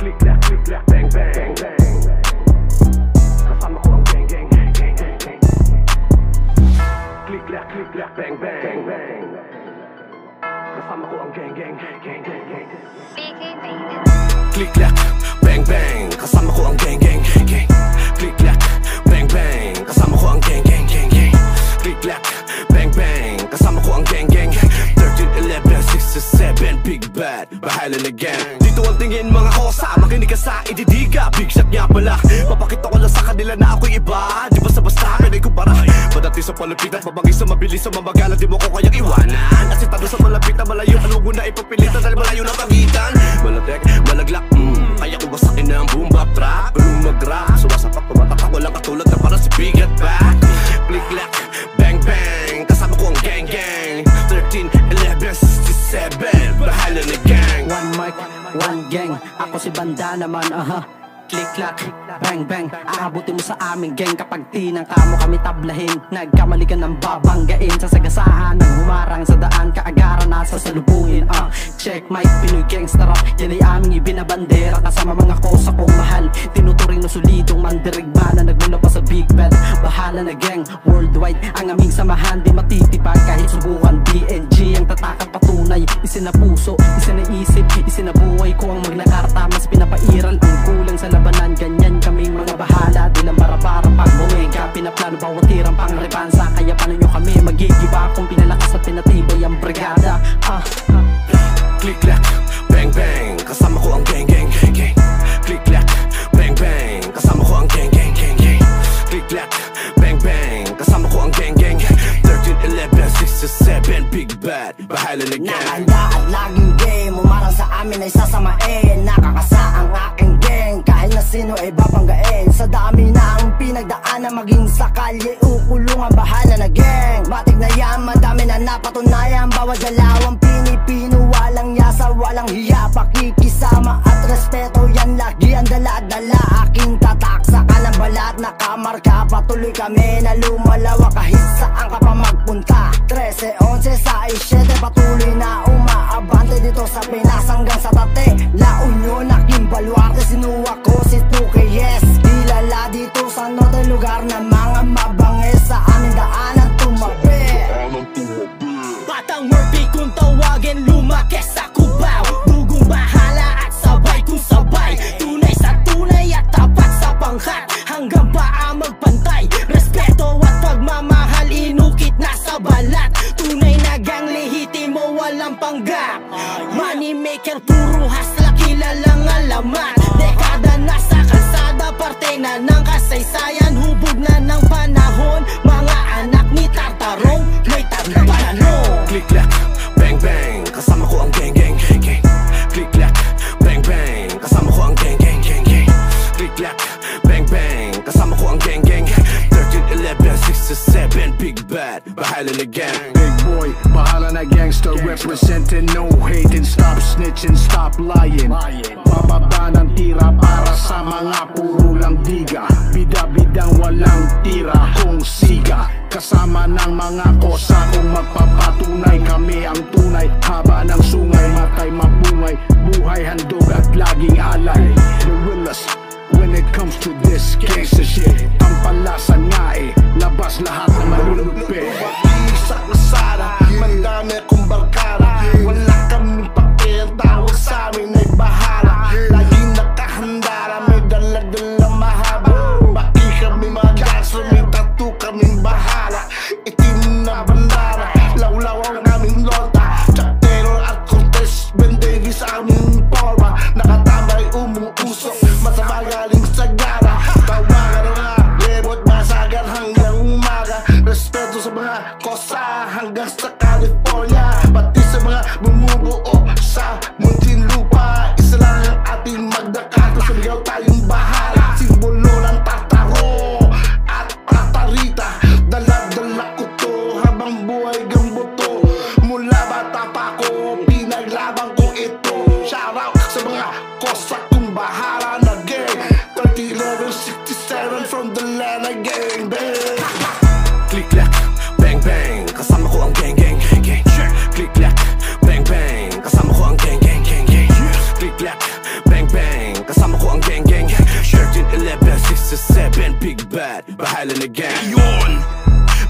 click clack, bang bang. Kasama ko ang gang gang, gang gang gang. Click clack, bang bang. Kasama ko ang gang gang, gang gang gang. Click clack, bang bang. Kasama ko ang gang gang, gang. Click clack, bang bang. Kasama ko ang gang gang, gang gang. Click clack, bang bang. Kasama ko ang gang gang. 13, 11, 6 to 7, big bad, bahala na gang. Dito ang tingin mga kosa, makinig ka sa ididiga. Big shot nga pala, papakita ko lang sa kanila na ako'y iba. Di basta-basta, pinay ko para madati sa palupitan, mabangis sa mabilis sa mamagala. Di mo ko kayang iwanan, at sitado sa malapit na malayo. Halugo na ipapilitan dahil malayo na pagitan. Malatek, malaglak, kaya ko basakin na ang boom bap trap. Balong mag-rap, sumasapak, tumatak, walang katulad na para si Big at Back. Click clack, bang bang. Kasama ko ang gang gang. 13, 11, 67, bahala na gang. One mic, one gang. Ako si Banda naman, Click clack, bang bang. Aabutin mo sa aming gang kapag tinangka mo kami tablahin. Nagkamali ka ng babanggain sa sagasaan ng humarang sa daan, kaagaran nasa salubungin. Check mic, Pinoy gangster rap, yan ay aming ibinabandera. Kasama mga kosa kong mahal, tinuturing na solidong mandirigma na nagmula pa sa Big Bad. Bahala na gang, worldwide ang aming samahan. Di matitipag kahit subukan. BNG ang tatakang patunay, isinapuso, isinaisip, isinabuhay ko ang maglakarta. Mas pinapairal ang kulang sa labanan, ganyan kaming mga bahala. Di lang bara-bara pag bumega, pinaplano bawat tirang pang rebansa. Kaya paano nyo kami magigiba kung pinalakas at pinatibay ang brigada. Click clack, bang bang. Kasama ko ang gang gang, gang. Click clack, bang bang. Kasama ko ang gang gang, gang gang. Click clack, bang bang. Kasama ko ang gang gang. 13, 11, 6 to 7, big bad, bahala na gang. Nakahanda at laging game, umarang sa amin ay sasamain. Nakakasa ang aking gang, kahit na sino ay babanggain. Sa dami na ang pinagdaanan, maging sa kalye ukulong ang bahala na gang. Matig na yan, madami na napatunayan. Bawat dalawang Pinipino, walang yasa, walang hiya, pakikisama at respeto. Yan lagi ang dala-dala, aking tatak sa kanang balat. Nakamarka, patuloy kami na lumalawa kahit saan ka pa magpunta. 13, 11, sa 7, patuloy na umaabante dito sa Pinas hanggang sa Tate. La Union, aking baluarte, sinuwa ko si 2KS. Kilala dito sa norte, lugar na mga mabangis. Sa aming daanan tumabi. Batang Murphy kung tawagin, lumaki sa Cubao. Dugong bahala at sabay kung sabay. Tunay sa tunay at tapat sa pangkat, hanggang paa magpantay. Respeto at pagmamahal, inukit na sa balat. Tunay na gang, lehitimo, walang panggap. Money maker, puro hasla, kilalang alamat. Dekada na sa kalsada, parte na ng kasaysayan. Hubog na ng panahon, mga anak ni Tartarong, may tatanong. Click clack, bang bang. Kasama ko ang gang gang, gang. Click clack, bang bang. Kasama ko ang gang gang, gang. Click clack, bang bang. Kasama ko ang gang gang. 13, 11, 6 to 7, big bad, bahala na gang. Big boy, bahala na gangster, representing no hating. Stop snitching, stop lying. Bababa ng tira para sa mga puro lang diga. Bida-bidang walang tira kung siga. Kasama ng mga kosa kung magpapatunay kami ang tunay. Haba ng sungay, matay mapungay, buhay handog at laging alay. The realest when it comes to this gangster shit. Ang palasan nga labas lahat ng malulupit. Sa kasara, mandami kong barkada. Wala kaming papel, tawag sa amin ay bahala. Laging nakahandara, may dala-dala mahaba. Baki kami mga gangster, may tattoo kaming bahala. Itim na bandara, lawlaw ang aming lota. Chaptero at Cortez, bendegi sa aming forma. Nakatambay umuusok, masama galing sa gara. Tawagan nga, lebot masagan hanggang umaga. Respeto sa mga 6 to 7, big bad, bahala na gang. Ngayon,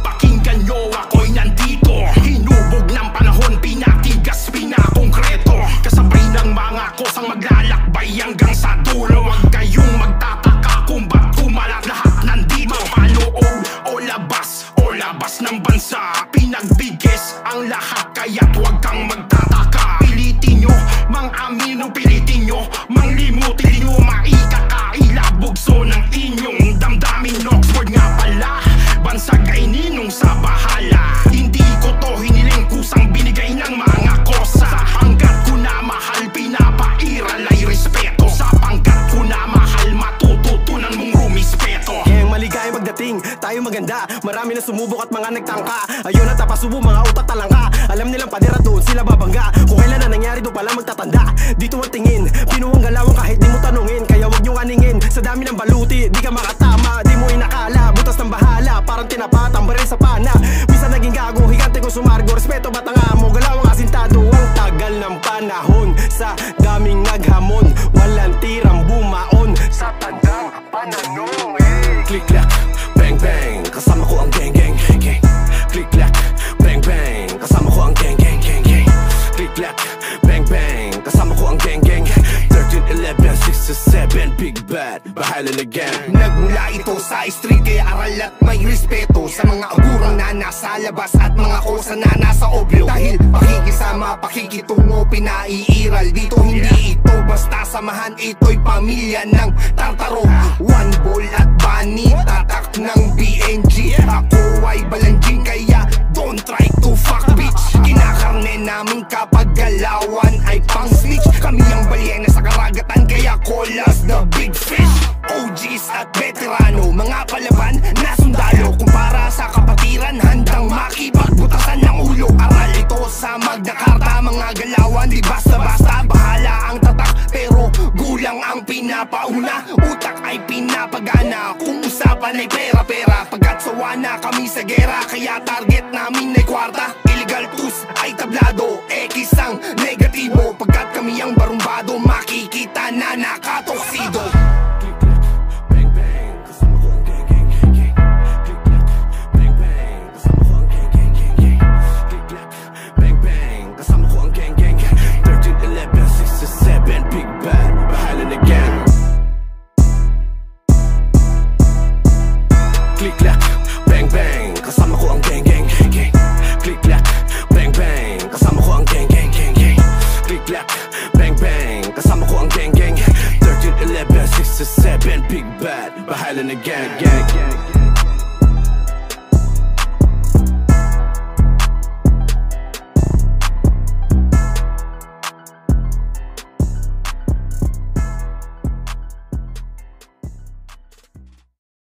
pakinggan nyo, ako'y nandito. Hinubog ng panahon, pinatigas, pinakongkreto. Kasabay ng mga kosang maglalakbay hanggang sa dulo. Huwag kayong magtataka kung ba't kumalat lahat nandito. Paloob o labas ng bansa, pinagbigis ang lahat, kaya't huwag kang magtataka. Pilitin nyo, mang amino, pilitin nyo, mang limutin nyo, maikakailabugso ng inyong damdamin. Oxford nga pala, bansag ay ninong sa bahala. Hindi ko to hiniling, kusang binigay ng mga kosa. Hanggat ko na mahal, pinapairal ay respeto. Sa pangkat ko na mahal, matututunan mong rumispeto. Kayang maligay magdating, tayo maganda. Marami na sumubok at mga nagtangka. Ayun at napasubo, mga utak talangka. Alam nilang padira doon sila babangga. Kung kailan na nangyari doon pala magtatanda. Dito ang tingin, pinuwang galawang kahit di mo tanungin. Kaya wag niyong aningin, sa dami ng baluti di ka makatama, di mo inakala, butas ng bahala. Parang tinapatang baril sa pana. Bisa naging gago, higante ko sumargo. Respeto ba't ang amo, galawang asintado. Ang tagal ng panahon, sa daming naghamon, walang tirang bumaon sa tandang pananong. Click clack, bang bang, kasama ko ang gang gang gang gang. Click clack, bang bang, kasama ko ang gang gang gang gang. Click clack, bang bang, kasama ko ang gang gang. 13, 11, 6 to 7, big bad, bahala na gang. Nagmula ito sa street, kaya aral at may respeto sa mga agurang na nasa labas at mga kosa na nasa obyo. Dahil pakikisama, pakikitungo, pinaiiral. Dito hindi ito basta samahan, ito'y pamilya ng Tartaro. One ball at bunny, tatak ng BNG. Ako ay balanjing, kaya don't try to fuck bitch. Kinakarne namin kapag galawan ay pang snitch. Kami ang balyena sa karagatan, kaya call us the big fish. OGs at veterano, mga palaban na sundalo. Kung para sa kapatiran, handang makipagbutasan ng ulo. Aral ito sa Magna Carta, mga galawan di basta-basta. Bahala ang tatak, pero gulang ang pinapauna. Utak ay pinapagana, kung usapan ay pera-pera. Pagkat sawa na kami sa gera, kaya target namin ay kwarta. Illegal tools ay tablado, X ang negatibo. Pagkat kami ang barumbado, makikita na nakatoksido. Click clack, bang bang, kasama ko ang gang gang gang gang. Click clack, bang bang, kasama ko ang gang gang gang gang. Click clack, bang bang, kasama ko ang gang gang. 13, 11, 6 to 7, big bad, bahala na gang gang gang.